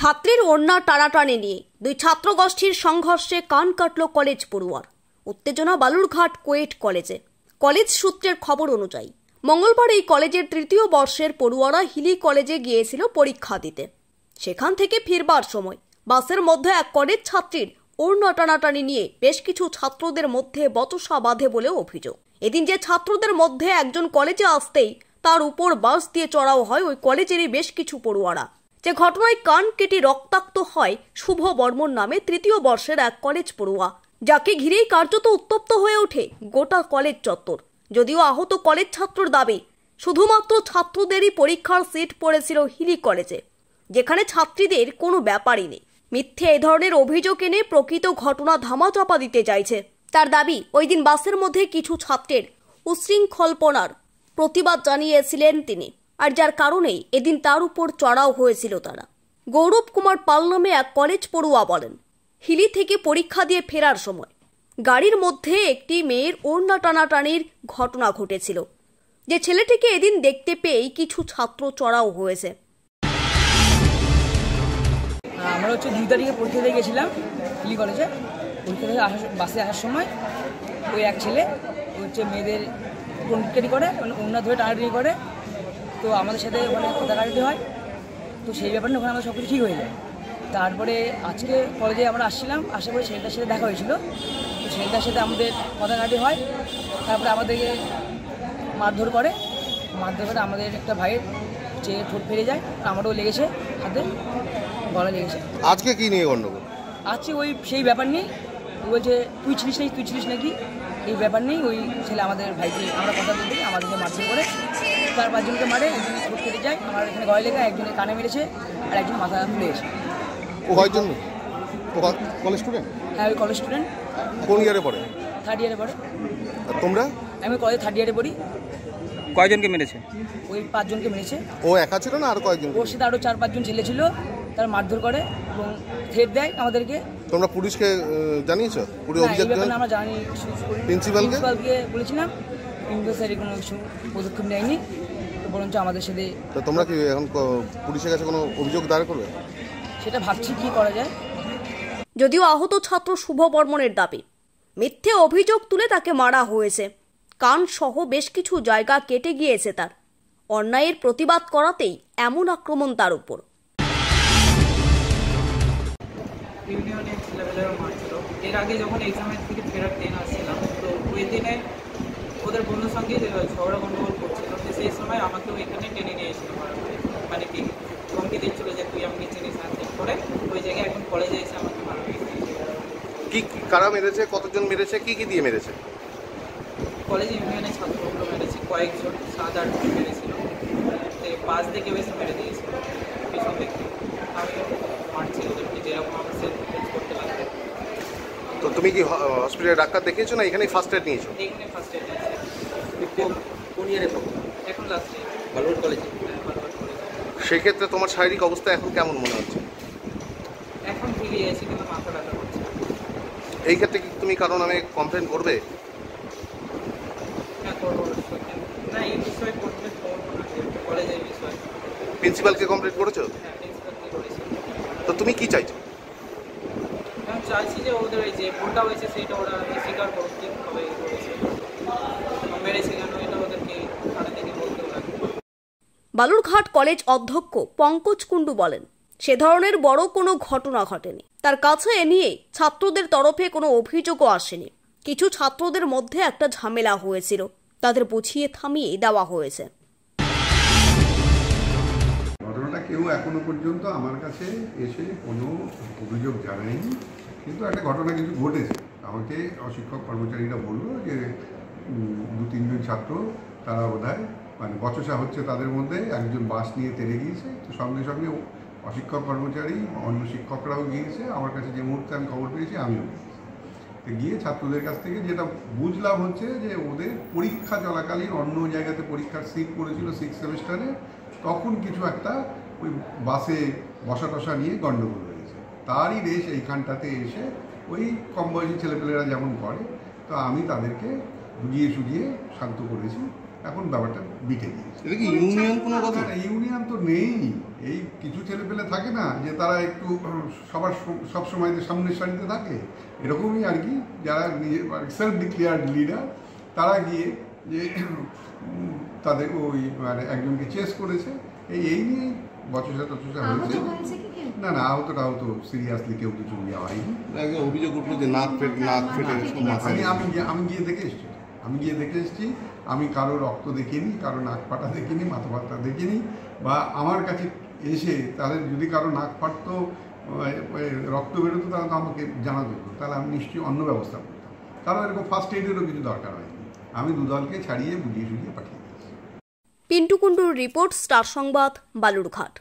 ছাত্রীর ওড়না টানাটানি নিয়ে দুই ছাত্র গোষ্ঠীর সংঘর্ষে কান কাটল কলেজ পড়ুয়ার। উত্তেজনা বালুরঘাট কোয়েট কলেজে। কলেজ সূত্রের খবর অনুযায়ী মঙ্গলবার এই কলেজের তৃতীয় বর্ষের পড়ুয়ারা হিলি কলেজে গিয়েছিল পরীক্ষা দিতে। সেখান থেকে ফিরবার সময় বাসের মধ্যে এক কলেজ ছাত্রীর ওড়না টানাটানি নিয়ে বেশ কিছু ছাত্রদের মধ্যে বচসা বাঁধে বলে অভিযোগ। এদিন যে ছাত্রদের মধ্যে একজন কলেজে আসতেই তার উপর বাস দিয়ে চড়াও হয় ওই কলেজেরই বেশ কিছু পড়ুয়ারা। যে ঘটনায় কান কেটে রক্তাক্ত হয় শুভ বর্মন নামে তৃতীয় বর্ষের এক কলেজ পড়ুয়া, যাকে ঘিরেই কার্যত উত্তপ্ত হয়ে ওঠে গোটা কলেজ চত্বর। যদিও আহত কলেজ ছাত্রর দাবি শুধুমাত্র ছাত্রদেরই পরীক্ষার সিট পড়েছিল হিলি কলেজে, যেখানে ছাত্রীদের কোনো ব্যাপারই নেই। মিথ্যে এ ধরনের অভিযোগ এনে প্রকৃত ঘটনা ধামাচাপা দিতে চাইছে। তার দাবি ওই দিন বাসের মধ্যে কিছু ছাত্রের উশৃঙ্খলপনার প্রতিবাদ জানিয়েছিলেন তিনি, আর যার কারণেই এদিন তার উপর চড়াও হয়েছিল তারা। গৌরব কুমার পাল নামে এক কলেজ পড়ুয়া বলেন, হিলি থেকে পরীক্ষা দিয়ে ফেরার সময় গাড়ির মধ্যে একটি মেয়ের ওড়না টানাটানির ঘটনা ঘটেছিল। যে ছেলেটিকে এদিন দেখতে পেয়েই কিছু ছাত্র চড়াও হয়েছে। আমরা 2 তারিখে পরীক্ষা দিয়ে গেছিলাম হিলি কলেজে। পরীক্ষা থেকে বাসে আসার সময় ওই এক ছেলে মেয়েদের কন্ট্যাক্ট করে, মানে ওড়না ধরে টানাটানি করে। তো আমাদের সাথে ওখানে কথা কাটাতে হয়। তো সেই ব্যাপারে ওখানে আমাদের সব কিছু ঠিক হয়ে যায়। তারপরে আজকে কলেজে আমরা আসছিলাম, আসার পরে ছেলেটার সাথে দেখা হয়েছিল। তো ছেলেটার সাথে আমাদের কথা কাটাতে হয়। তারপরে আমাদেরকে মারধর করে আমাদের একটা ভাইয়ের ঠোঁট ফেরে যায়, আমারও লেগেছে, হাতে গলা লেগেছে। আজকে কি নিয়ে গন্ডগোল? আজকে ওই সেই ব্যাপার নিয়ে বলছে তুই ছিলিস নাকি, এই ব্যাপার নেই। ওই ছেলে আমাদের ভাইকে আমরা কথা বলতে আমাদেরকে মারধর করে 4-5 জনকে মারে, একজন ঠোঁট ফেটে যায়, আমার এখানে গলায় লেগে, একজনের কানে মেরেছে, আর একজন মাথা ফুলেছে। ও কয়জন? College student? হ্যাঁ, ওই কলেজ স্টুডেন্ট। কোন ইয়ারে পড়ে? 3rd ইয়ারে পড়ে। আর তোমরা? আমি কলেজ 3rd ইয়ারে পড়ি। কয়জনকে মেরেছে? ওই 5 জনকে মেরেছে। ও একা ছিল না আর কয়েকজন? ওর সাথে আরও 4-5 জন ছেলে ছিল, তারা মারধর করে এবং থ্রেট দেয় আমাদেরকে। তোমরা পুলিশকে জানিয়েছো? পুরো অভিযোগ আমরা জানি, প্রিন্সিপালকে বলেছিলাম, কিন্তু স্যার কোনো কিছু পদক্ষেপ নেয়নি, বরঞ্চ আমাদের সাথে। তো তোমরা কি এখন পুলিশের কাছে কোনো অভিযোগ দায়ের করবে? সেটা ভাবছি কি করা যায়। যদিও আহত ছাত্র শুভ বর্মনের দাবি মিথ্যে অভিযোগ তুলে তাকে মারা হয়েছে, কান সহ বেশ কিছু জায়গা কেটে গিয়েছে তার। অন্যায়ের প্রতিবাদ করাতেই এমন আক্রমণ তার উপর। ইউনিয়নের ছেলেবেলারও মারছিল। এর আগে যখন এক্সামের থেকে ফেরার ট্রেন আসছিলাম, তো ওই দিনে ওদের বন্ধুর সঙ্গে ঝগড়া গন্ডগোল করছিল। তো সেই সময় আমাকেও এখানে টেনে নিয়ে এসেছিল, মানে কি ধমকি দিচ্ছিল যে তুই আমাকে চিনিস না, ঠিক করে ওই জায়গায় এখন কলেজে এসে আমাকে মারপিট দিয়েছিল। কি কারা মেরেছে, কতজন মেরেছে, কি কি দিয়ে মেরেছে? কলেজ ইউনিয়নের ছাত্রগুলো মেরেছে, কয়েকজন 7-8 জন মেরেছিল। বাস দেখে বেশি মেরে দিয়েছিল পিছন থেকে। আমি মারছি ওদেরকে যেরকম আমার সেলফ ডিফেন্স করতে লাগবে। তো তুমি কি হসপিটালে ডাক্তার দেখিয়েছো না এখানেই ফার্স্ট এড নিয়েছো? এখানে ফার্স্ট এড নিয়েছি। কোন ইয়ারে পড়ো? এখন লাস্ট ইয়ার বালুরঘাট কলেজে। সেই ক্ষেত্রে তোমার শারীরিক অবস্থা এখন কেমন মনে হচ্ছে? এখন ফিরে এসেছি, কিন্তু মাথা ব্যথা করছে। এই ক্ষেত্রে কি তুমি কারো নামে কমপ্লেন করবে? হ্যাঁ, করবো। না, এই বিষয়ে কমপ্লেন করবো না, কলেজের বিষয়। প্রিন্সিপালকে কমপ্লেন করেছো? হ্যাঁ, প্রিন্সিপালকে করেছি। তো তুমি কি চাইছো? আমি চাইছি যে ওদের যে ভুলটা হয়েছে সেইটা ওরা স্বীকার করুক, ঠিকভাবে করেছে, মেরেছে কেন, এটা ওদেরকে থানা থেকে বলতেও লাগবে। বালুরঘাট কলেজ অধ্যক্ষ পঙ্কজ কুণ্ডু বলেন, সে ধরনের বড় কোনো ঘটনা ঘটেনি। তার কাছে এ নিয়ে ছাত্রদের তরফে কোনো অভিযোগও আসেনি। কিছু ছাত্রদের মধ্যে একটা ঝামেলা হয়েছিল, তাদের বুঝিয়ে থামিয়ে দেওয়া হয়েছে। ঘটনাটা কেউ এখনো পর্যন্ত আমার কাছে এসে কোনো অভিযোগ জানায়নি, কিন্তু একটা ঘটনা কিছু ঘটেছে। আমাকে অশিক্ষক কর্মচারীরা বললো যে 2-3 জন ছাত্র তারা বোধহয় মানে বচসা হচ্ছে তাদের মধ্যে, একজন বাস নিয়ে তেড়ে গিয়েছে। তো সঙ্গে সঙ্গে অশিক্ষক কর্মচারী অন্য শিক্ষকরাও গিয়েছে। আমার কাছে যে মুহূর্তে আমি খবর পেয়েছি আমিও গিয়ে ছাত্রদের কাছ থেকে যেটা বুঝলাম হচ্ছে যে ওদের পরীক্ষা চলাকালীন অন্য জায়গাতে পরীক্ষার সিট পড়েছিল 6th সেমিস্টারে, তখন কিছু একটা ওই বাসে বসা টসা নিয়ে গণ্ডগোল হয়েছে। তারই রেশ এইখানটাতে এসে ওই কম বয়সী ছেলেপেলেরা যেমন করে, তো আমি তাদেরকে বুঝিয়ে সুঝিয়ে শান্ত করেছি। এখন ব্যাপারটা বিটে গিয়েছে। এটা কি ইউনিয়ন কোনো কথা? ইউনিয়ন তো নেই এই কিছু ছেলেপেলে থাকে না যে তারা একটু সব সময় সামনের সারিতে থাকে, এরকমই আর কি, যারা নিজে সেলফ ডিক্লেয়ার্ড লিডার তারা গিয়ে যে তাদের ওই মানে একজনকে চেস করেছে, এই নিয়েই বচসা টচসা হয়েছে। না আহত সিরিয়াসলি কেউ কিছু নেওয়া হয়নি। অভিযোগ উঠলো যে নাক ফেটে আমি গিয়ে দেখে এসেছি। আমি কারো রক্ত দেখিনি, কারো নাক ফাটা দেখিনি, মাথা ফাটা দেখিনি, বা আমার কাছে এসে তাদের যদি কারো নাক ফাটতো, রক্ত বেরোতো, তাহলে তো আমাকে জানা যেত, তাহলে আমি নিশ্চয়ই অন্য ব্যবস্থা করতাম। কারণ এরকম ফার্স্ট এইডেরও কিছু দরকার হয়নি। আমি দুদলকে ছাড়িয়ে বুঝিয়ে পাঠিয়ে দিয়েছি। পিন্টু কুণ্ডুর রিপোর্ট, স্টার সংবাদ, বালুরঘাট।